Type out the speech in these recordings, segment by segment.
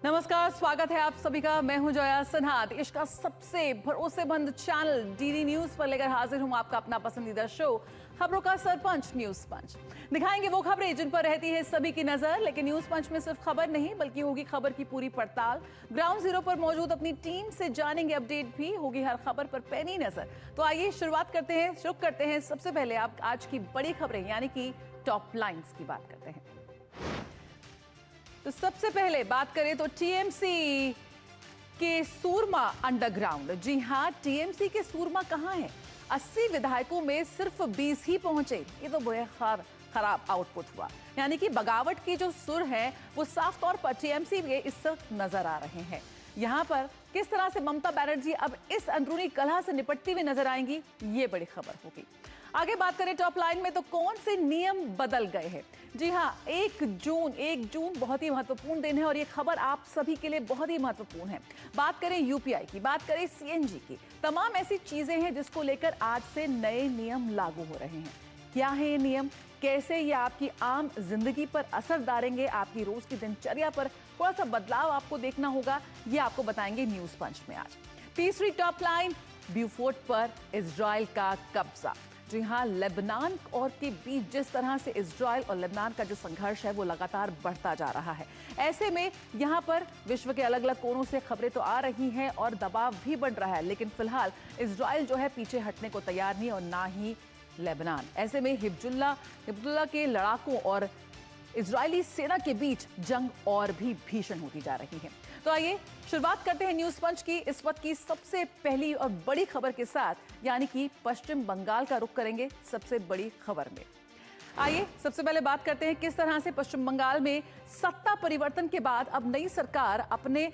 नमस्कार, स्वागत है आप सभी का। मैं हूं जया सिन्हा। देश का सबसे भरोसेमंद चैनल डीडी न्यूज पर लेकर हाजिर हूं आपका अपना पसंदीदा शो खबरों का सरपंच न्यूज पंच। दिखाएंगे वो खबरें जिन पर रहती है सभी की नजर, लेकिन न्यूज पंच में सिर्फ खबर नहीं बल्कि होगी खबर की पूरी पड़ताल। ग्राउंड जीरो पर मौजूद अपनी टीम से जानेंगे अपडेट भी, होगी हर खबर पर पैनी नजर। तो आइए शुरुआत करते हैं सबसे पहले आप आज की बड़ी खबरें यानी कि टॉप लाइन्स की बात करते हैं। तो सबसे पहले बात करें तो टीएमसी के सूरमा अंडरग्राउंड। जी हां, टीएमसी के सूरमा कहां हैं? 80 विधायकों में सिर्फ 20 ही पहुंचे। ये तो बेहद खराब आउटपुट हुआ। यानी कि बगावत की जो सुर है वो साफ तौर पर टीएमसी में इस वक्त नजर आ रहे हैं। यहां पर किस तरह से ममता बनर्जी अब इस अंदरूनी कलह से निपटती हुई नजर आएंगी, ये बड़ी खबर होगी। आगे बात करें टॉप लाइन में तो कौन से नियम बदल गए हैं? जी हां, 1 जून बहुत ही महत्वपूर्ण दिन है और ये खबर आप सभी के लिए बहुत ही महत्वपूर्ण है। बात करें यूपीआई की, बात करें सीएनजी की, तमाम ऐसी चीजें हैं जिसको लेकर आज से नए नियम लागू हो रहे हैं। क्या है ये नियम, कैसे ये आपकी आम जिंदगी पर असर डालेंगे, आपकी रोज की दिनचर्या पर थोड़ा सा बदलाव आपको देखना होगा, ये आपको बताएंगे न्यूज पंच में आज। तीसरी टॉप लाइन, ब्यूफोर्ट पर इजराइल का कब्जा। जी हां, लेबनान और के बीच जिस तरह से इजराइल और लेबनान का जो संघर्ष है वो लगातार बढ़ता जा रहा है। ऐसे में यहां पर विश्व के अलग अलग कोनों से खबरें तो आ रही हैं और दबाव भी बढ़ रहा है, लेकिन फिलहाल इजराइल जो है पीछे हटने को तैयार नहीं और ना ही लेबनान। ऐसे में हिजबुल्लाह के लड़ाकों और इजरायली सेना के बीच जंग और भी भीषण होती जा रही है। तो आइए शुरुआत करते हैं न्यूज पंच की इस वक्त की सबसे पहली और बड़ी खबर के साथ, यानी कि पश्चिम बंगाल का रुख करेंगे सबसे बड़ी खबर में। आइए सबसे पहले बात करते हैं किस तरह से पश्चिम बंगाल में सत्ता परिवर्तन के बाद अब नई सरकार अपने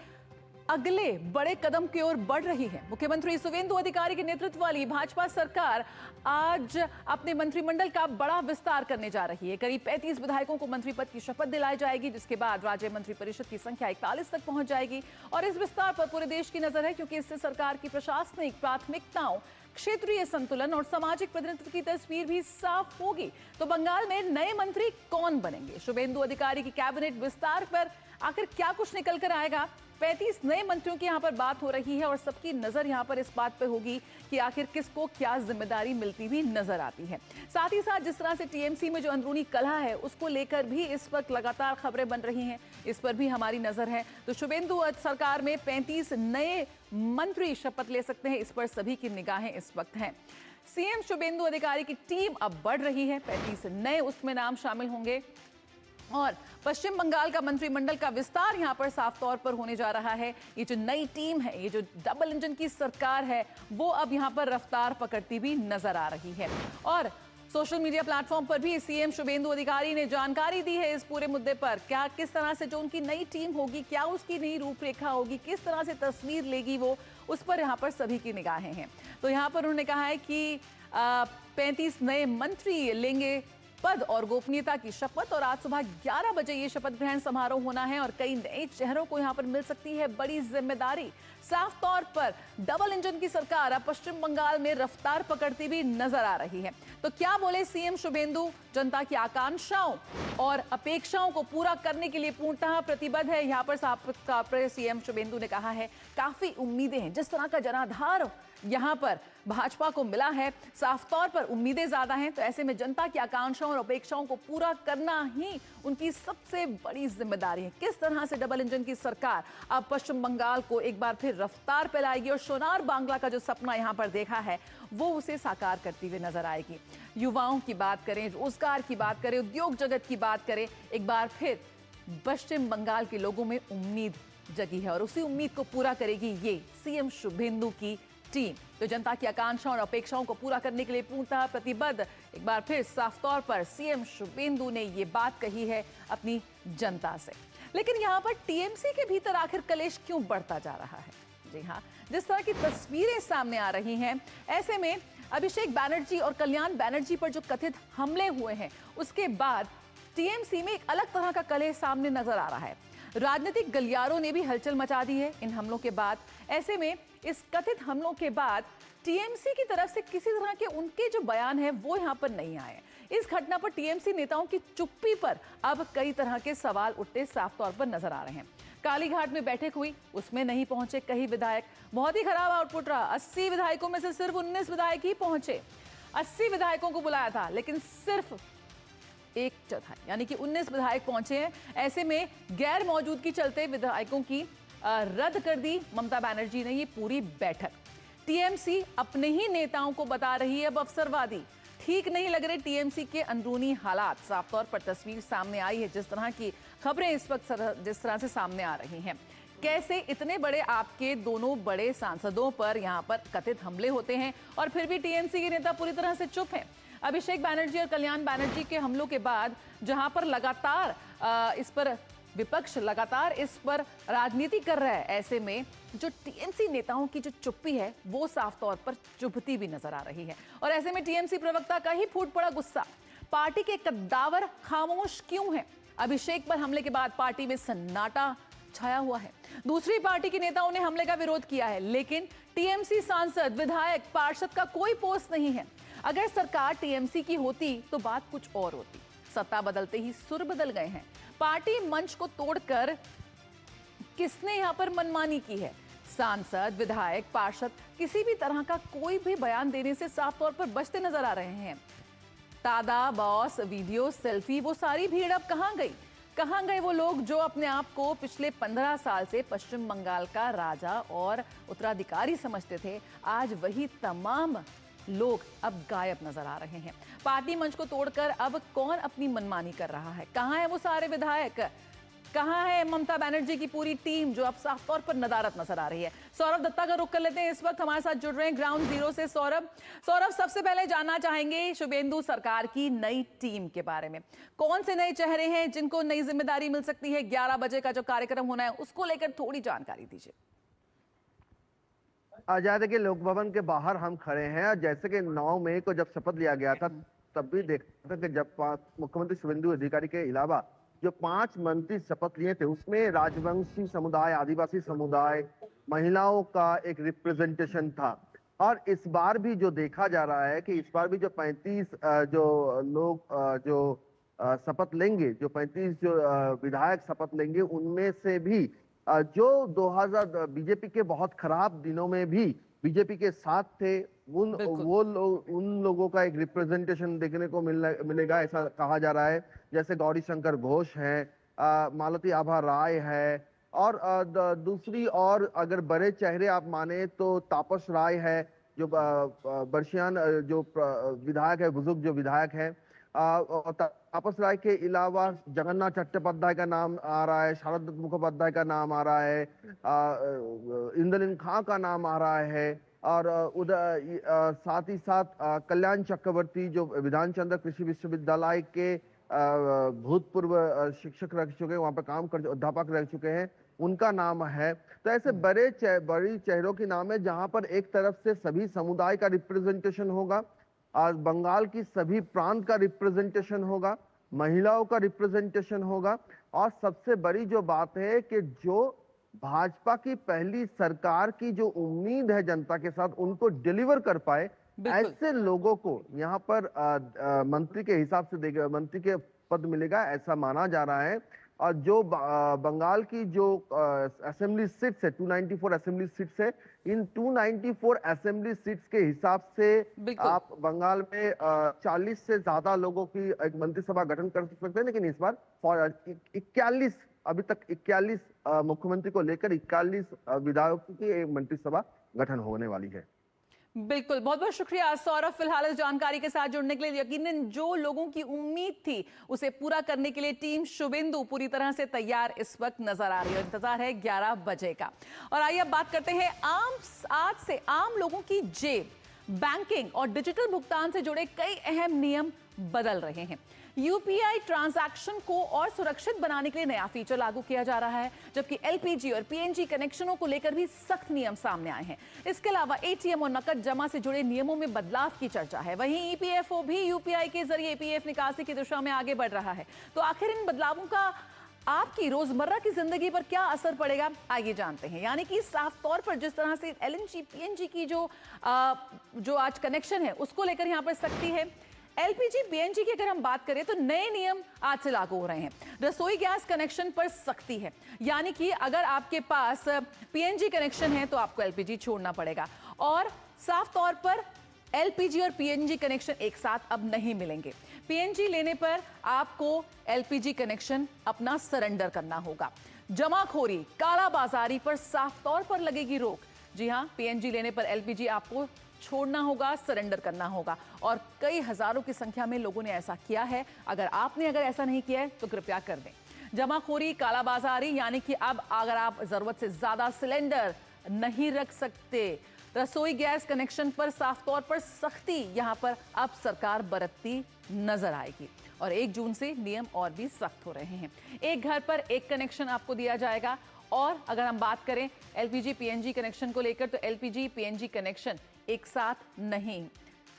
अगले बड़े कदम की ओर बढ़ रही है। मुख्यमंत्री शुवेंदु अधिकारी के नेतृत्व वाली भाजपा सरकार आज अपने मंत्रिमंडल का बड़ा विस्तार करने जा रही है। करीब 35 विधायकों को मंत्री पद की शपथ दिलाई जाएगी, जिसके बाद राज्य मंत्रिपरिषद की संख्या 41 तक पहुंच जाएगी। और इस विस्तार पर पूरे देश की नजर है, क्योंकि इससे सरकार की प्रशासनिक प्राथमिकताओं, क्षेत्रीय संतुलन और सामाजिक प्रतिनिधित्व की तस्वीर भी साफ होगी। तो बंगाल में नए मंत्री कौन बनेंगे? शुवेंदु अधिकारी की कैबिनेट विस्तार पर आखिर क्या कुछ निकल कर आएगा? 35 नए मंत्रियों की यहां पर बात हो रही है और सबकी नजर यहां पर इस बात पे होगी कि आखिर किसको क्या जिम्मेदारी मिलती हुई नजर आती है। साथ ही साथ जिस तरह से टीएमसी में जो अंदरूनी कलह है उसको लेकर भी इस वक्त लगातार खबरें बन रही हैं, इस पर भी हमारी नजर है। तो शुवेंदु सरकार में 35 नए मंत्री शपथ ले सकते हैं, इस पर सभी की निगाहें इस वक्त हैं। सीएम शुवेंदु अधिकारी की टीम अब बढ़ रही है, 35 नए उसमें नाम शामिल होंगे और पश्चिम बंगाल का मंत्रिमंडल का विस्तार यहां पर साफ तौर पर होने जा रहा है। ये जो नई टीम है, ये जो डबल इंजन की सरकार है, वो अब यहां पर रफ्तार पकड़ती हुई नजर आ रही है। और सोशल मीडिया प्लेटफॉर्म पर भी सीएम शुवेंदु अधिकारी ने जानकारी दी है इस पूरे मुद्दे पर। क्या किस तरह से जो उनकी नई टीम होगी, क्या उसकी नई रूपरेखा होगी, किस तरह से तस्वीर लेगी वो, उस पर यहाँ पर सभी की निगाहें हैं। तो यहाँ पर उन्होंने कहा है कि 35 नए मंत्री लेंगे पद और गोपनीयता की शपथ और आज सुबह 11 बजे ये शपथ ग्रहण समारोह होना है और कई नए चेहरों को यहां पर मिल सकती है बड़ी जिम्मेदारी। साफ तौर पर डबल इंजन की सरकार अब पश्चिम बंगाल में रफ्तार पकड़ती हुई नजर आ रही है। तो क्या बोले सीएम शुवेंदु? जनता की आकांक्षाओं और अपेक्षाओं को पूरा करने के लिए पूर्णतः प्रतिबद्ध है। यहाँ पर सीएम शुवेंदु ने कहा है काफी उम्मीदें हैं। जिस तरह का जनाधार यहाँ पर भाजपा को मिला है, साफ तौर पर उम्मीदें ज्यादा हैं। तो ऐसे में जनता की आकांक्षाओं और अपेक्षाओं को पूरा करना ही उनकी सबसे बड़ी जिम्मेदारी है। किस तरह से डबल इंजन की सरकार अब पश्चिम बंगाल को एक बार फिर रफ्तार पे लाएगी और सोनार बांग्ला का जो सपना यहाँ पर देखा है वो उसे साकार करती हुई नजर आएगी। युवाओं की बात करें, रोजगार की बात करें, उद्योग जगत की बात करें, एक बार फिर पश्चिम बंगाल के लोगों में उम्मीद जगी है और उसी उम्मीद को पूरा करेगी ये सीएम शुवेंदु की टीम। तो जनता की आकांक्षाओं और अपेक्षाओं को पूरा करने के लिए पूर्णतः प्रतिबद्ध एक बार फिर साफ तौर पर सीएम शुवेंदु ने ये बात कही है अपनी जनता से। लेकिन यहाँ पर टीएमसी के भीतर आखिर कलेश क्यों बढ़ता जा रहा है? जी हाँ, जिस तरह की तस्वीरें सामने आ रही हैं, ऐसे में अभिषेक बैनर्जी और कल्याण बैनर्जी पर जो कथित हमले हुए हैं उसके बाद टीएमसी में एक अलग तरह का कलेश सामने नजर आ रहा है। राजनीतिक गलियारों ने भी हलचल मचा दी है इन हमलों के बाद। ऐसे में इस कथित हमलों के बाद टीएमसी की तरफ से किसी तरह के उनके जो बयान है वो यहां पर नहीं आए। इस घटना पर टीएमसी नेताओं की चुप्पी पर अब कई तरह के सवाल उठते साफ तौर पर नजर आ रहे हैं। कालीघाट में बैठक हुई, उसमें नहीं पहुंचे कई विधायक। बहुत ही खराब आउटपुट रहा। 80 विधायकों में से सिर्फ 19 विधायक ही पहुंचे। 80 विधायकों को बुलाया था लेकिन सिर्फ 1/4 यानी कि 19 विधायक पहुंचे हैं। ऐसे में गैर मौजूदगी चलते विधायकों की रद्द कर दी ममता बनर्जी ने ये पूरी बैठक। टीएमसी अपने ही नेताओं को बता रही है अब अवसरवादी। ठीक नहीं लग रहे टीएमसी के अंदरूनी हालात। साफ तौर पर तस्वीर सामने आई है, जिस तरह की खबरें इस वक्त जिस तरह से सामने आ रही हैं। कैसे इतने बड़े आपके दोनों बड़े सांसदों पर यहां पर कथित हमले होते हैं और फिर भी टीएमसी के नेता पूरी तरह से चुप हैं। अभिषेक बनर्जी और कल्याण बनर्जी के हमलों के बाद जहां पर लगातार इस पर विपक्ष लगातार इस पर राजनीति कर रहा है, ऐसे में जो टीएमसी नेताओं की जो चुप्पी है वो साफ तौर पर चुभती भी नजर आ रही है। और ऐसे में टीएमसी प्रवक्ता का ही फूट पड़ा गुस्सा। पार्टी के कद्दावर खामोश क्यों हैं? अभिषेक पर हमले के बाद पार्टी में सन्नाटा छाया हुआ है। दूसरी पार्टी के नेताओं ने हमले का विरोध किया है, लेकिन टीएमसी सांसद, विधायक, पार्षद का कोई पोस्ट नहीं है। अगर सरकार टीएमसी की होती तो बात कुछ और होती। सत्ता बदलते ही सुर बदल गए हैं। पार्टी मंच को तोड़कर किसने यहां पर मनमानी की है? सांसद, विधायक, पार्षद किसी भी तरह का कोई भी बयान देने से साफ तौर पर बचते नजर आ रहे हैं। तादा, बॉस, वीडियो, सेल्फी, वो सारी भीड़ अब कहां गई? कहां गए वो लोग जो अपने आप को पिछले 15 साल से पश्चिम बंगाल का राजा और उत्तराधिकारी समझते थे? आज वही तमाम लोग अब गायब नजर आ रहे हैं। पार्टी मंच को तोड़कर अब कौन अपनी मनमानी कर रहा है? कहां है वो सारे विधायक? कहां है ममता बनर्जी की पूरी टीम जो अब साफ तौर पर नदारत नजर आ रही है? सौरभ दत्ता का रुख कर लेते हैं, इस वक्त हमारे साथ जुड़ रहे हैं ग्राउंड जीरो से। सौरभ, सबसे पहले जानना चाहेंगे शुभेंदु सरकार की नई टीम के बारे में। कौन से नए चेहरे हैं जिनको नई जिम्मेदारी मिल सकती है? 11 बजे का जो कार्यक्रम होना है उसको लेकर थोड़ी जानकारी दीजिए। आजाद के लोक भवन के बाहर हम खड़े हैं। जैसे कि 9 मई को जब शपथ लिया गया था तब भी देखा था कि जब मुख्यमंत्री शुभेंदु अधिकारी के अलावा जो 5 मंत्री शपथ लिए थे उसमें राजवंशी समुदाय, आदिवासी समुदाय, महिलाओं का एक रिप्रेजेंटेशन था। और इस बार भी जो देखा जा रहा है कि इस बार भी जो 35 जो लोग जो शपथ लेंगे, जो 35 जो विधायक शपथ लेंगे, उनमें से भी जो 2000 बीजेपी के बहुत खराब दिनों में भी बीजेपी के साथ थे, उन लोगों का एक रिप्रेजेंटेशन देखने को मिलेगा, ऐसा कहा जा रहा है। जैसे गौरी शंकर घोष है, मालती आभा राय है, और दूसरी और अगर बड़े चेहरे आप माने तो तापस राय है, जो बर्शियान जो विधायक है, बुजुर्ग जो विधायक है। तापस राय के अलावा जगन्नाथ चट्टोपाध्याय का नाम आ रहा है, शारद मुखोपाध्याय का नाम आ रहा है, इंद्रलिन खां का नाम आ रहा है, और साथ ही साथ कल्याण चक्रवर्ती जो विधानचंद्र कृषि विश्वविद्यालय के भूतपूर्व शिक्षक रह चुके हैं, वहां पर काम कर अध्यापक रह चुके हैं, उनका नाम है। तो ऐसे बड़ी चेहरों के नाम है जहां पर एक तरफ से सभी समुदाय का रिप्रेजेंटेशन होगा, आज बंगाल की सभी प्रांत का रिप्रेजेंटेशन होगा, महिलाओं का रिप्रेजेंटेशन होगा, और सबसे बड़ी जो बात है कि जो भाजपा की पहली सरकार की जो उम्मीद है जनता के साथ, उनको डिलीवर कर पाए, ऐसे लोगों को यहाँ पर मंत्री के हिसाब से देगा, मंत्री के पद मिलेगा, ऐसा माना जा रहा है। और जो बंगाल की जो असेंबली सीट्स है, 294 असेंबली सीट्स है, इन 294 असेंबली सीट्स के हिसाब से आप बंगाल में 40 से ज्यादा लोगों की एक मंत्रिसभा गठन कर सकते हैं। लेकिन इस बार 41 अभी तक 41 मुख्यमंत्री को लेकर 41 विधायकों की एक मंत्रिसभा गठन होने वाली है। बिल्कुल, बहुत बहुत शुक्रिया सौरभ, फिलहाल इस जानकारी के साथ जुड़ने के लिए। यकीनन जो लोगों की उम्मीद थी उसे पूरा करने के लिए टीम शुभेंदु पूरी तरह से तैयार इस वक्त नजर आ रही है। इंतजार है 11 बजे का। और आइए अब बात करते हैं आज से आम लोगों की जेब, बैंकिंग और डिजिटल भुगतान से जुड़े कई अहम नियम बदल रहे हैं। यूपीआई ट्रांजैक्शन को और सुरक्षित बनाने के लिए नया फीचर लागू किया जा रहा है, जबकि एलपीजी और पीएनजी कनेक्शनों को लेकर भी सख्त नियम सामने आए हैं। इसके अलावा एटीएम और नकद जमा से जुड़े नियमों में बदलाव की चर्चा है। वहीं ईपीएफओ भी यूपीआई के जरिए ईपीएफ निकासी की दिशा में आगे बढ़ रहा है। तो आखिर इन बदलावों का आपकी रोजमर्रा की जिंदगी पर क्या असर पड़ेगा, आइए जानते हैं। यानी कि साफ तौर पर जिस तरह से एलएनजी पीएनजी की जो आज कनेक्शन है उसको लेकर यहाँ पर सख्ती है, एलपीजी पीएनजी की अगर हम बात करें तो नए नियम आज से लागू हो रहे हैं। रसोई गैस कनेक्शन पर सख्ती है, यानी कि अगर आपके पास पीएनजी कनेक्शन है तो आपको एलपीजी छोड़ना पड़ेगा। और साफ तौर पर एलपीजी और पीएनजी कनेक्शन एक साथ अब नहीं मिलेंगे। पीएनजी लेने पर आपको एलपीजी कनेक्शन अपना सरेंडर करना होगा। जमाखोरी, कालाबाजारी पर साफ तौर पर लगेगी रोक। जी हां, पीएनजी लेने पर एलपीजी आपको छोड़ना होगा, सरेंडर करना होगा। और कई हजारों की संख्या में लोगों ने ऐसा किया है। अगर ऐसा नहीं किया है तो कृपया कर दें। जमाखोरी, कालाबाजारी, यानी कि अब अगर आप जरूरत से ज्यादा सिलेंडर नहीं रख सकते, रसोई गैस कनेक्शन पर साफ तौर पर सख्ती यहां पर अब सरकार बरतती नजर आएगी। और 1 जून से नियम और भी सख्त हो रहे हैं। एक घर पर एक कनेक्शन आपको दिया जाएगा। और अगर हम बात करें एलपीजी पीएनजी कनेक्शन को लेकर तो एलपीजी पीएनजी कनेक्शन एक साथ नहीं।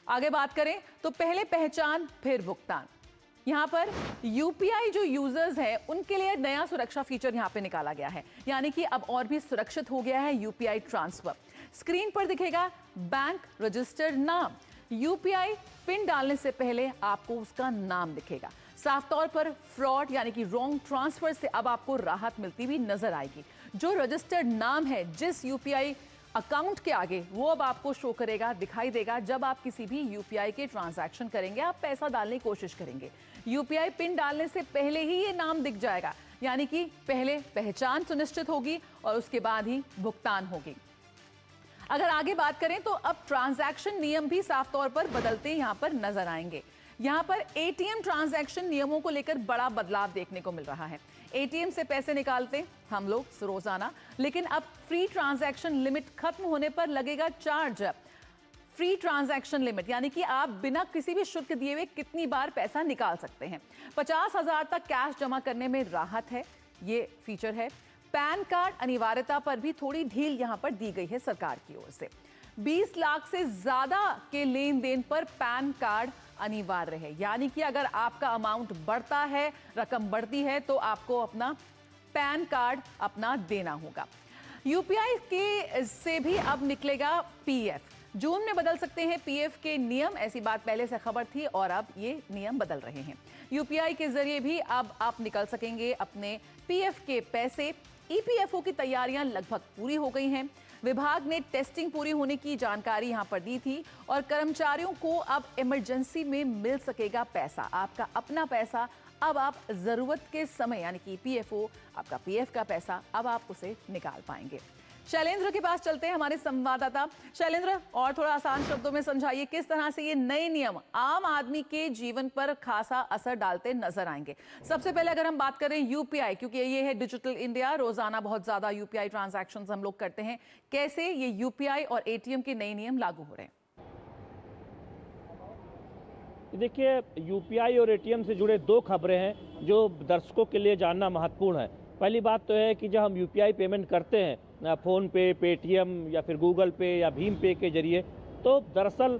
आगे बात करें तो पहले पहचान फिर भुगतान। यहां पर यूपीआई जो यूजर्स हैं उनके लिए नया सुरक्षा फीचर यहां पे निकाला गया है, यानी कि अब और भी सुरक्षित हो गया है यूपीआई ट्रांसफर। स्क्रीन पर दिखेगा बैंक रजिस्टर्ड नाम। यूपीआई पिन डालने से पहले आपको उसका नाम दिखेगा। साफ तौर पर फ्रॉड यानी कि रॉन्ग ट्रांसफर से अब आपको राहत मिलती हुई नजर आएगी। जो रजिस्टर्ड नाम है जिस यूपीआई अकाउंट के आगे, वो अब आपको शो करेगा, दिखाई देगा जब आप किसी भी यूपीआई के ट्रांजैक्शन करेंगे, आप पैसा डालने की कोशिश करेंगे। यूपीआई पिन डालने से पहले ही ये नाम दिख जाएगा, यानी कि पहले पहचान सुनिश्चित होगी और उसके बाद ही भुगतान होगी। अगर आगे बात करें तो अब ट्रांजैक्शन नियम भी साफ तौर पर बदलते यहां पर नजर आएंगे। यहां पर एटीएम ट्रांजैक्शन नियमों को लेकर बड़ा बदलाव देखने को मिल रहा है। एटीएम से पैसे निकालते हम लोग रोजाना, लेकिन अब फ्री ट्रांजैक्शन लिमिट खत्म होने पर लगेगा चार्ज। फ्री ट्रांजैक्शन लिमिट यानी कि आप बिना किसी भी शुल्क दिए हुए कितनी बार पैसा निकाल सकते हैं। 50,000 तक कैश जमा करने में राहत है, ये फीचर है। पैन कार्ड अनिवार्यता पर भी थोड़ी ढील यहां पर दी गई है सरकार की ओर से। 20 लाख से ज्यादा के लेन देन पर पैन कार्ड अनिवार्य है, यानी कि अगर आपका अमाउंट बढ़ता है, रकम बढ़ती है, तो आपको अपना पैन कार्ड अपना देना होगा। यूपीआई के से भी अब निकलेगा पीएफ। जून में बदल सकते हैं पीएफ के नियम, ऐसी बात पहले से खबर थी और अब ये नियम बदल रहे हैं। यूपीआई के जरिए भी अब आप निकल सकेंगे अपने पीएफ के पैसे। ईपीएफओ की तैयारियां लगभग पूरी हो गई हैं। विभाग ने टेस्टिंग पूरी होने की जानकारी यहां पर दी थी और कर्मचारियों को अब इमरजेंसी में मिल सकेगा पैसा, आपका अपना पैसा। अब आप जरूरत के समय यानी कि पीएफओ, आपका पीएफ का पैसा, अब आप उसे निकाल पाएंगे। शैलेंद्र के पास चलते हैं, हमारे संवाददाता। शैलेंद्र, और थोड़ा आसान शब्दों में समझाइए किस तरह से ये नए नियम आम आदमी के जीवन पर खासा असर डालते नजर आएंगे। सबसे पहले अगर हम बात करें यूपीआई, क्योंकि ये है डिजिटल इंडिया, रोजाना बहुत ज्यादा यूपीआई ट्रांजैक्शंस हम लोग करते हैं, कैसे ये यूपीआई और एटीएम के नए नियम लागू हो रहे हैं? देखिए, यूपीआई और एटीएम से जुड़े 2 खबरें हैं जो दर्शकों के लिए जानना महत्वपूर्ण है। पहली बात तो है कि जब हम यूपीआई पेमेंट करते हैं फ़ोन पे, पेटीएम या फिर गूगल पे या भीम पे के जरिए, तो दरअसल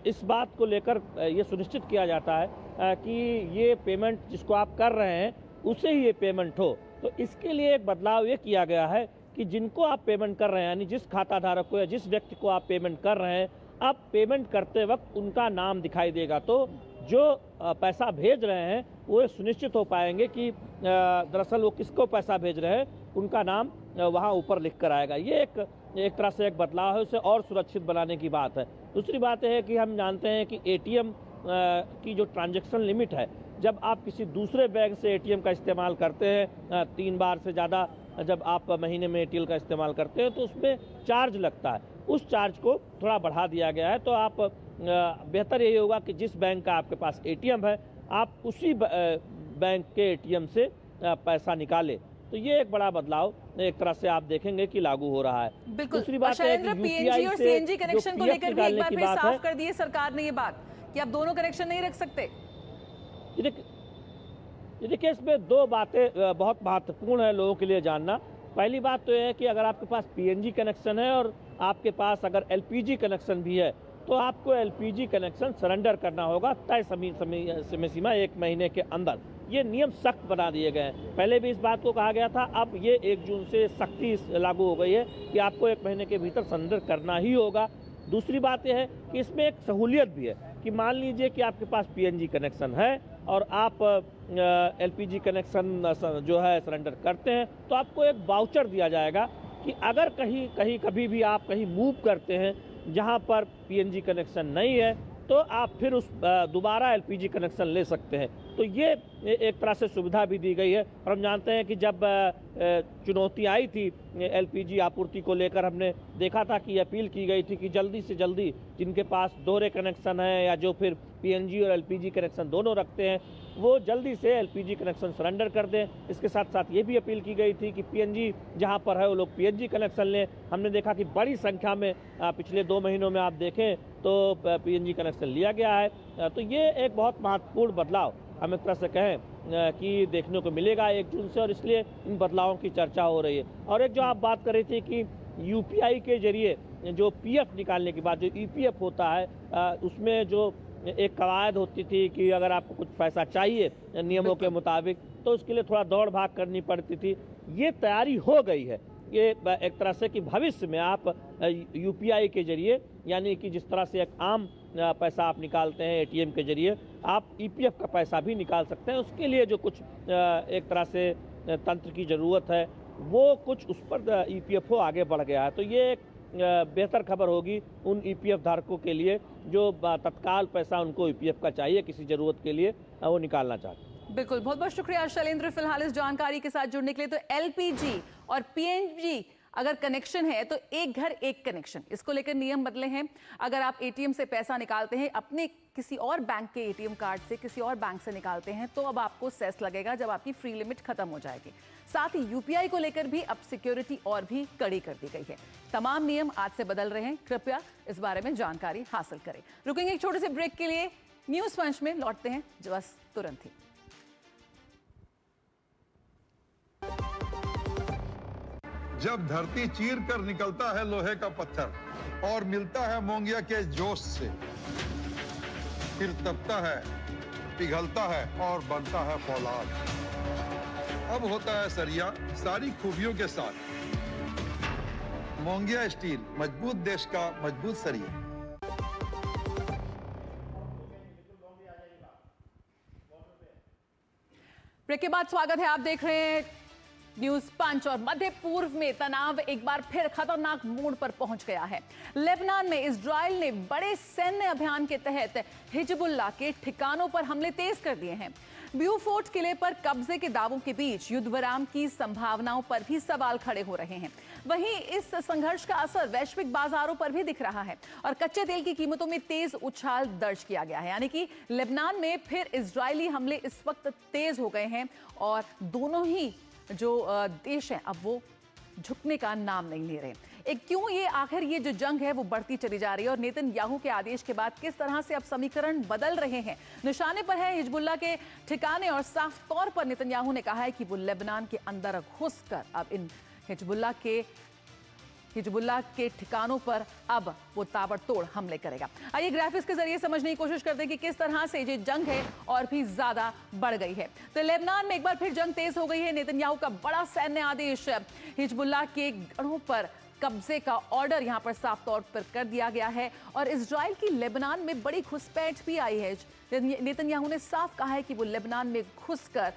इस बात को लेकर ये सुनिश्चित किया जाता है कि ये पेमेंट जिसको आप कर रहे हैं उसे ही ये पेमेंट हो। तो इसके लिए एक बदलाव ये किया गया है कि जिनको आप पेमेंट कर रहे हैं, यानी जिस खाता धारक को या जिस व्यक्ति को आप पेमेंट कर रहे हैं, अब पेमेंट करते वक्त उनका नाम दिखाई देगा। तो जो पैसा भेज रहे हैं वो सुनिश्चित हो पाएंगे कि दरअसल वो किसको पैसा भेज रहे हैं, उनका नाम वहाँ ऊपर लिख कर आएगा। ये एक तरह से एक बदलाव है, उसे और सुरक्षित बनाने की बात है। दूसरी बात है कि हम जानते हैं कि एटीएम की जो ट्रांजैक्शन लिमिट है, जब आप किसी दूसरे बैंक से एटीएम का इस्तेमाल करते हैं 3 बार से ज़्यादा जब आप महीने में एटीएम का इस्तेमाल करते हैं, तो उसमें चार्ज लगता है। उस चार्ज को थोड़ा बढ़ा दिया गया है। तो आप बेहतर यही होगा कि जिस बैंक का आपके पास एटीएम है, आप उसी बैंक के एटीएम से पैसा निकालें। तो ये एक बड़ा बदलाव एक तरह से आप देखेंगे कि लागू हो रहा है। बिल्कुल। दूसरी बात है कि पीएनजी और सीएनजी कनेक्शन को लेकर भी एक बार फिर साफ कर दिए सरकार ने ये बात कि आप दोनों कनेक्शन नहीं रख सकते। देखिए, इसमें 2 बातें बहुत महत्वपूर्ण है लोगों के लिए जानना। पहली बात तो यह है कि अगर आपके पास पीएनजी कनेक्शन है और आपके पास अगर एलपीजी कनेक्शन भी है, तो आपको एलपीजी कनेक्शन सरेंडर करना होगा तय समय सीमा 1 महीने के अंदर। ये नियम सख्त बना दिए गए हैं। पहले भी इस बात को कहा गया था, अब ये 1 जून से सख्ती लागू हो गई है कि आपको 1 महीने के भीतर सरेंडर करना ही होगा। दूसरी बात यह है कि इसमें एक सहूलियत भी है। कि मान लीजिए कि आपके पास पीएनजी कनेक्शन है और आप एलपीजी कनेक्शन जो है सरेंडर करते हैं, तो आपको एक वाउचर दिया जाएगा कि अगर कभी भी आप कहीं मूव करते हैं जहां पर पीएनजी कनेक्शन नहीं है, तो आप फिर उस दोबारा एलपीजी कनेक्शन ले सकते हैं। तो ये एक तरह से सुविधा भी दी गई है। और हम जानते हैं कि जब चुनौती आई थी एलपीजी आपूर्ति को लेकर, हमने देखा था कि अपील की गई थी कि जल्दी से जल्दी जिनके पास दोहरे कनेक्शन है या जो फिर पीएनजी और एलपीजी कनेक्शन दोनों रखते हैं, वो जल्दी से एलपीजी कनेक्शन सरेंडर कर दें। इसके साथ साथ ये भी अपील की गई थी कि पीएनजी जहां पर है वो लोग पीएनजी कनेक्शन लें। हमने देखा कि बड़ी संख्या में पिछले 2 महीनों में आप देखें तो पीएनजी कनेक्शन लिया गया है। तो ये एक बहुत महत्वपूर्ण बदलाव हम एक तरह से कहें कि देखने को मिलेगा 1 जून से, और इसलिए इन बदलावों की चर्चा हो रही है। और एक जो आप बात कर रही थी कि यूपीआई के जरिए जो पीएफ निकालने के बाद जो ईपीएफ होता है, उसमें जो एक कवायद होती थी कि अगर आपको कुछ पैसा चाहिए नियमों के मुताबिक, तो उसके लिए थोड़ा दौड़ भाग करनी पड़ती थी। ये तैयारी हो गई है। ये एक तरह से कि भविष्य में आप यूपीआई के जरिए, यानी कि जिस तरह से एक आम पैसा आप निकालते हैं एटीएम के जरिए, आप ईपीएफ का पैसा भी निकाल सकते हैं। उसके लिए जो कुछ एक तरह से तंत्र की ज़रूरत है, वो कुछ उस पर ईपीएफओ आगे बढ़ गया है। तो ये एक बेहतर खबर होगी उन ईपीएफ धारकों के लिए जो तत्काल पैसा उनको ईपीएफ का चाहिए किसी ज़रूरत के लिए, वो निकालना चाहते हैं। बिल्कुल, बहुत बहुत शुक्रिया शैलेंद्र फिलहाल इस जानकारी के साथ जुड़ने के लिए। तो एलपीजी और पीएनजी अगर कनेक्शन है तो एक घर एक कनेक्शन, इसको लेकर नियम बदले हैं। अगर आप एटीएम से पैसा निकालते हैं, अपने किसी और बैंक के एटीएम कार्ड से किसी और बैंक से निकालते हैं, तो अब आपको सेस लगेगा जब आपकी फ्री लिमिट खत्म हो जाएगी। साथ ही यूपीआई को लेकर भी अब सिक्योरिटी और भी कड़ी कर दी गई है। तमाम नियम आज से बदल रहे हैं, कृपया इस बारे में जानकारी हासिल करें। रुकेंगे एक छोटे से ब्रेक के लिए, न्यूज पंच में लौटते हैं बस तुरंत ही। जब धरती चीर कर निकलता है लोहे का पत्थर और मिलता है मोंगिया के जोश से, फिर तपता है, पिघलता है और बनता है फौलाद। अब होता है सरिया सारी खूबियों के साथ। मोंगिया स्टील, मजबूत देश का मजबूत सरिया। ब्रेक के बाद स्वागत है, आप देख रहे हैं न्यूज पंच। और मध्य पूर्व में तनाव एक बार फिर खतरनाक मोड़ पर पहुंच गया है। लेबनान में इजराइल ने बड़े सैन्य अभियान के तहत हिजबुल्लाह के ठिकानों पर हमले तेज कर दिए हैं। ब्यूफोर्ट किले पर कब्जे के दावों के बीच युद्ध विराम की संभावनाओं पर भी सवाल खड़े हो रहे हैं। वहीं इस संघर्ष का असर वैश्विक बाजारों पर भी दिख रहा है और कच्चे तेल की कीमतों में तेज उछाल दर्ज किया गया है। यानी कि लेबनान में फिर इजरायली हमले इस वक्त तेज हो गए हैं और दोनों ही जो देश हैं अब वो झुकने का नाम नहीं ले रहे। क्यों ये आखिर ये जो जंग है वो बढ़ती चली जा रही है और नेतन्याहू के आदेश के बाद किस तरह से अब समीकरण बदल रहे हैं। निशाने पर है हिजबुल्लाह के ठिकाने और साफ तौर पर नेतन्याहू ने कहा है कि वो लेबनान के अंदर घुसकर अब इन हिजबुल्लाह के ठिकानों पर अब वो ताबड़तोड़ हमले करेगा। आइए ग्राफिक्स के जरिए समझने की कोशिश करते हैं कि किस तरह से ये जंग है और भी ज्यादा बढ़ गई है। तो लेबनान में एक बार फिर जंग तेज हो गई है। नेतन्याहू का बड़ा सैन्य आदेश, हिजबुल्लाह के गढ़ों पर कब्जे का ऑर्डर यहां पर साफ तौर पर कर दिया गया है और इजराइल की लेबनान में बड़ी घुसपैठ भी आई है। नेतन्याहू ने साफ कहा है कि वो लेबनान में घुसकर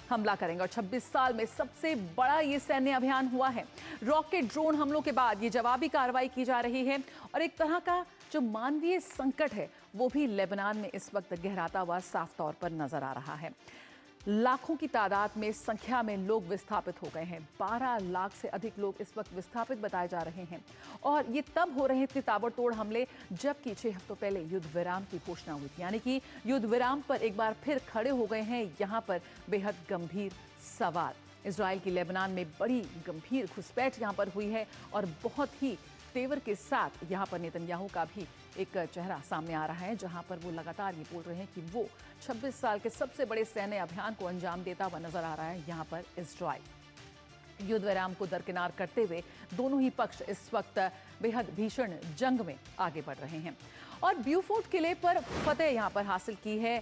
हमला करेंगे और 26 साल में सबसे बड़ा ये सैन्य अभियान हुआ है। रॉकेट ड्रोन हमलों के बाद ये जवाबी कार्रवाई की जा रही है और एक तरह का जो मानवीय संकट है वो भी लेबनान में इस वक्त गहराता हुआ साफ तौर पर नजर आ रहा है। लाखों की तादाद में संख्या में लोग विस्थापित हो गए हैं। 12 लाख से अधिक लोग इस वक्त विस्थापित बताए जा रहे हैं और ये तब हो रहे हैं इतने ताबड़तोड़ हमले जबकि 6 हफ्तों पहले युद्ध विराम की घोषणा हुई थी। यानी कि युद्ध विराम पर एक बार फिर खड़े हो गए हैं यहाँ पर बेहद गंभीर सवाल। इजराइल की लेबनान में बड़ी गंभीर घुसपैठ यहाँ पर हुई है और बहुत ही तेवर के साथ यहाँ पर नेतन्याहू का भी एक चेहरा सामने आ रहा है जहां पर वो लगातार ये बोल रहे हैं कि वो 26 साल के सबसे बड़े सैन्य अभियान को अंजाम देता हुआ नजर आ रहा है। यहाँ पर इजराइल युद्ध विराम को दरकिनार करते हुए दोनों ही पक्ष इस वक्त बेहद भीषण जंग में आगे बढ़ रहे हैं और ब्यूफोर्ट किले पर फतेह यहाँ पर हासिल की है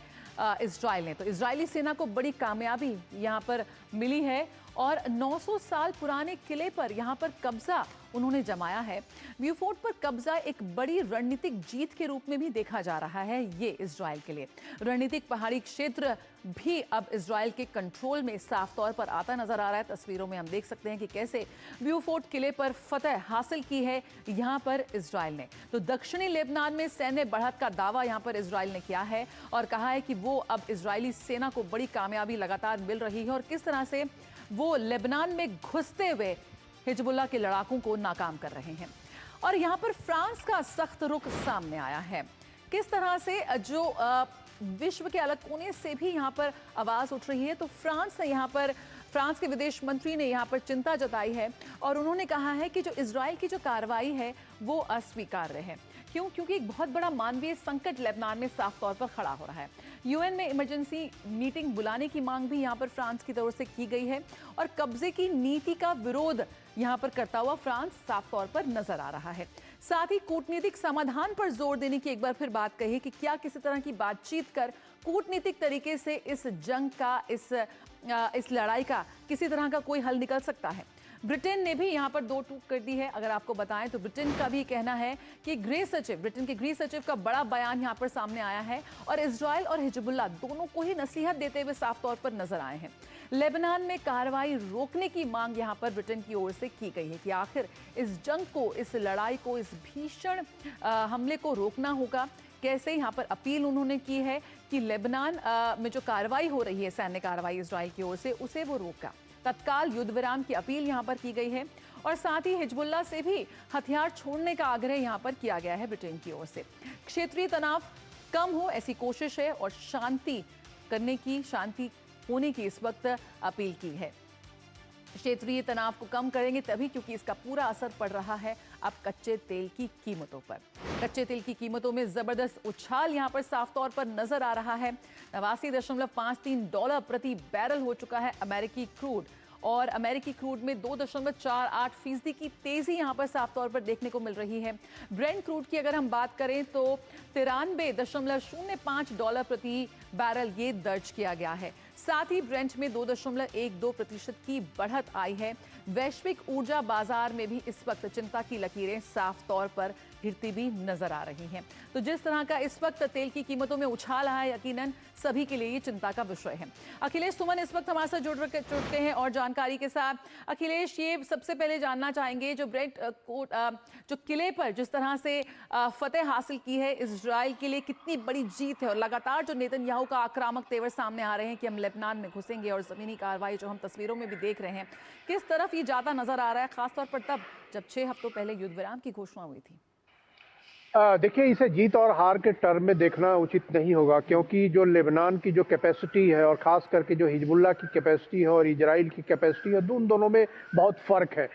इजराइल ने। तो इजरायली सेना को बड़ी कामयाबी यहाँ पर मिली है और 900 साल पुराने किले पर यहाँ पर कब्जा उन्होंने जमाया है। ब्यूफोर्ट पर कब्जा एक बड़ी रणनीतिक जीत के रूप में भी देखा जा रहा है ये इजराइल के लिए। रणनीतिक पहाड़ी क्षेत्र भी अब इजराइल के कंट्रोल में साफ तौर पर आता नजर आ रहा है। तस्वीरों में हम देख सकते हैं कि कैसे ब्यूफोर्ट किले पर फतह हासिल की है यहां पर इजराइल ने। तो दक्षिणी लेबनान में सैन्य बढ़त का दावा यहां पर इजराइल ने किया है और कहा है कि वो अब इजरायली सेना को बड़ी कामयाबी लगातार मिल रही है और किस तरह से वो लेबनान में घुसते हुए हिजबुल्लाह के लड़ाकों को नाकाम कर रहे हैं। और यहां पर फ्रांस का सख्त रुख सामने आया है। किस तरह से जो विश्व के अलग कोने से भी यहां पर आवाज उठ रही है, तो फ्रांस के विदेश मंत्री ने यहां पर चिंता जताई है और उन्होंने कहा है कि जो इजराइल की जो कार्रवाई है वो अस्वीकार्य है। क्यों? क्योंकि एक बहुत बड़ा मानवीय संकट लेबनान में साफ तौर पर खड़ा हो रहा है। यूएन में इमरजेंसी मीटिंग बुलाने की मांग भी यहां पर फ्रांस की तरफ से की गई है और कब्जे की नीति का विरोध यहां पर करता हुआ फ्रांस साफ तौर पर नजर आ रहा है। साथ ही कूटनीतिक समाधान पर जोर देने की एक बार फिर बात कही कि क्या किसी तरह की बातचीत कर कूटनीतिक तरीके से इस जंग का, इस लड़ाई का किसी तरह का कोई हल निकल सकता है। ब्रिटेन ने भी यहां पर दो टूक कर दी है। अगर आपको बताएं तो ब्रिटेन का भी कहना है कि ब्रिटेन के गृह सचिव का बड़ा बयान यहां पर सामने आया है और इजराइल और हिजबुल्लाह दोनों को ही नसीहत देते हुए साफ तौर पर नजर आए हैं। लेबनान में कार्रवाई रोकने की मांग यहां पर ब्रिटेन की ओर से की गई है कि आखिर इस जंग को, इस लड़ाई को, इस भीषण हमले को रोकना होगा। कैसे यहां पर अपील उन्होंने की है कि लेबनान में जो कार्रवाई हो रही है, सैन्य कार्रवाई इजराइल की ओर से, उसे वो रोका। तत्काल युद्ध विराम की अपील यहां पर की गई है और साथ ही हिजबुल्लाह से भी हथियार छोड़ने का आग्रह यहां पर किया गया है ब्रिटेन की ओर से। क्षेत्रीय तनाव कम हो ऐसी कोशिश है और शांति होने की इस वक्त अपील की है। क्षेत्रीय तनाव को कम करेंगे तभी, क्योंकि इसका पूरा असर पड़ रहा है अब कच्चे तेल की कीमतों पर। कच्चे तेल की कीमतों में जबरदस्त उछाल यहां पर साफ तौर पर नजर आ रहा है। $89.53 प्रति बैरल हो चुका है अमेरिकी क्रूड और अमेरिकी क्रूड में 2.48% की तेजी यहां पर साफ तौर पर देखने को मिल रही है। ब्रेंट क्रूड की अगर हम बात करें तो $93.05 प्रति बैरल ये दर्ज किया गया है। साथ ही ब्रेंट में 2.12% की बढ़त आई है। वैश्विक ऊर्जा बाजार में भी इस वक्त चिंता की लकीरें साफ तौर पर गिरती भी नजर आ रही हैं। तो जिस तरह का इस वक्त तेल की कीमतों में उछाल आया है, यकीनन सभी के लिए ये चिंता का विषय है। अखिलेश सुमन इस वक्त हमारे साथ जुड़ते हैं और जानकारी के साथ। अखिलेश, ये सबसे पहले जानना चाहेंगे जो जो किले पर जिस तरह से फतेह हासिल की है इजराइल के लिए, कितनी बड़ी जीत है और लगातार जो नेतन्याहू का आक्रामक तेवर सामने आ रहे हैं कि हम लेबनान में घुसेंगे और जमीनी कार्रवाई जो हम तस्वीरों में भी देख रहे हैं, किस तरफ ये जाता नजर आ रहा है, खासतौर पर तब जब 6 हफ्तों पहले युद्ध विराम की घोषणा हुई थी? देखिए, इसे जीत और हार के टर्म में देखना उचित नहीं होगा, क्योंकि जो लेबनान की जो कैपेसिटी है और ख़ास करके जो हिजबुल्लाह की कैपेसिटी है और इजराइल की कैपेसिटी है, उन दोनों में बहुत फ़र्क है।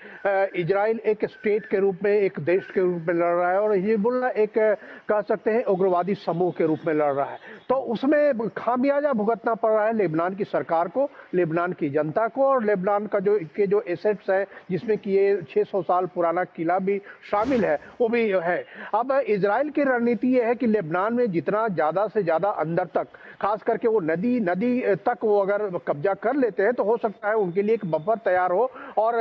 इजराइल एक स्टेट के रूप में, एक देश के रूप में लड़ रहा है और हिजबुल्लाह एक कह सकते हैं उग्रवादी समूह के रूप में लड़ रहा है। तो उसमें खामियाजा भुगतना पड़ रहा है लेबनान की सरकार को, लेबनान की जनता को और लेबनान का जो एसेट्स है, जिसमें कि ये 600 साल पुराना किला भी शामिल है, वो भी है। अब इजराइल की रणनीति ये है कि लेबनान में जितना ज़्यादा से ज़्यादा अंदर तक, खास करके वो नदी तक वो अगर कब्जा कर लेते हैं तो हो सकता है उनके लिए एक बफर तैयार हो और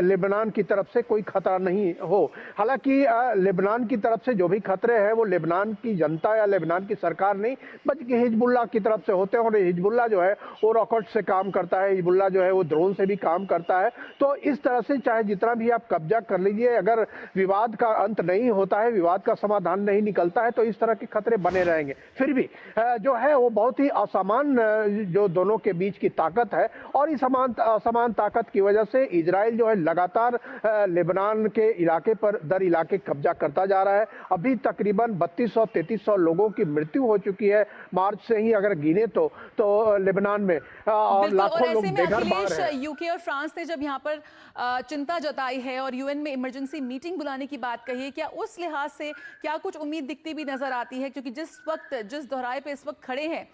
लेबनान की तरफ से कोई खतरा नहीं हो। हालांकि लेबनान की तरफ से जो भी खतरे हैं वो लेबनान की जनता या लेबनान की सरकार नहीं बल्कि हिजबुल्लाह की तरफ से होते हैं और हिजबुल्लाह जो है वो रॉकेट से काम करता है, हिजबुल्लाह जो है वो ड्रोन से भी काम करता है। तो इस तरह से चाहे जितना भी आप कब्जा कर लीजिए, अगर विवाद का अंत नहीं होता है, विवाद का समाधान नहीं निकलता है, तो इस तरह के खतरे बने रहेंगे। फिर भी जो है वो बहुत ही असमान जो दोनों के बीच की ताकत है और इस असमान ताकत की वजह से इजराइल जो है लगातार लेबनान के इलाके पर दर इलाके कब्जा करता जा रहा है। अभी तकरीबन 3200-3300 लोगों की मृत्यु हो चुकी है मार्च से ही अगर गिने तो लेबनान में, और लाखों लोग बेघर बाहर हैं। यूके और फ्रांस ने जब यहाँ पर चिंता जताई है और यूएन में इमरजेंसी मीटिंग बुलाने की बात कही है, क्या उस लिहाज से क्या कुछ उम्मीद दिखती भी नजर आती है? क्योंकि जिस दोहराए पे इस वक्त खड़े हैं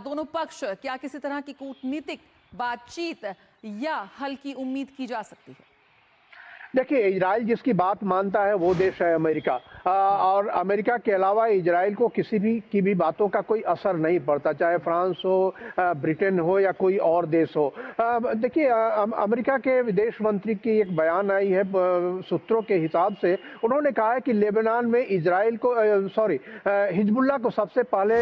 दोनों पक्ष, क्या किसी तरह की कूटनीतिक बातचीत या हल की उम्मीद की जा सकती है? देखिए, इजराइल जिसकी बात मानता है वो देश है अमेरिका, और अमेरिका के अलावा इजराइल को किसी भी बातों का कोई असर नहीं पड़ता, चाहे फ्रांस हो, ब्रिटेन हो या कोई और देश हो। देखिए, अमेरिका के विदेश मंत्री की एक बयान आई है, सूत्रों के हिसाब से उन्होंने कहा है कि लेबनान में इजराइल को हिजबुल्लाह को सबसे पहले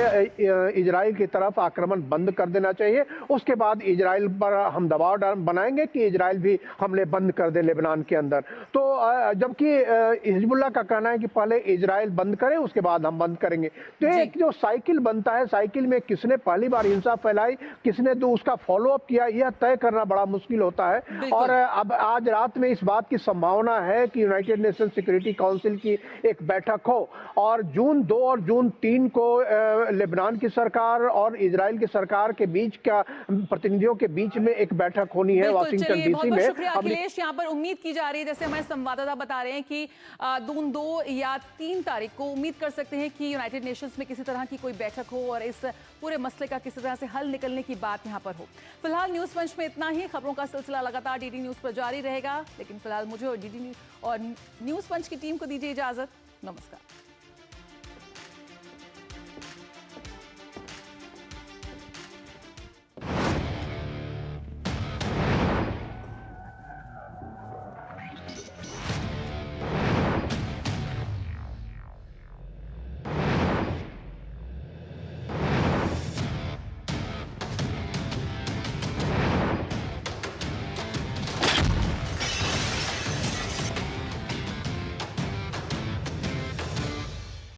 इजराइल की तरफ आक्रमण बंद कर देना चाहिए, उसके बाद इजराइल पर हम दबाव बनाएंगे कि इजराइल भी हमले बंद कर दे लेबनान के अंदर। तो जबकि हिजबुल्लाह का कहना है कि पहले इजराइल बंद करे उसके बाद हम बंद करेंगे। तो एक जो साइकिल बनता है, साइकिल में किसने पहली बार हिंसा फैलाई, किसने तो उसका फॉलो अप किया, यह तय करना बड़ा मुश्किल होता है। और अब आज रात में इस बात की संभावना है कि यूनाइटेड नेशन सिक्योरिटी काउंसिल की एक बैठक हो और जून 2 और जून 3 को लेबनान की सरकार और इजराइल की सरकार के बीच का प्रतिनिधियों के बीच में एक बैठक होनी है वाशिंगटन डीसी में। शुक्रिया अखिलेश। यहाँ पर उम्मीद की जा रही है, जैसे हमारे संवाददाता बता रहे हैं कि जून 2 या 3 तारीख को उम्मीद कर सकते हैं कि यूनाइटेड नेशंस में किसी तरह की कोई बैठक हो और इस पूरे मसले का किसी तरह से हल निकलने की बात यहाँ पर हो। फिलहाल न्यूज पंच में इतना ही। खबरों का सिलसिला लगातार डीडी न्यूज पर जारी रहेगा, लेकिन फिलहाल मुझे और डीडी और न्यूज पंच की टीम को दीजिए इजाजत। नमस्कार।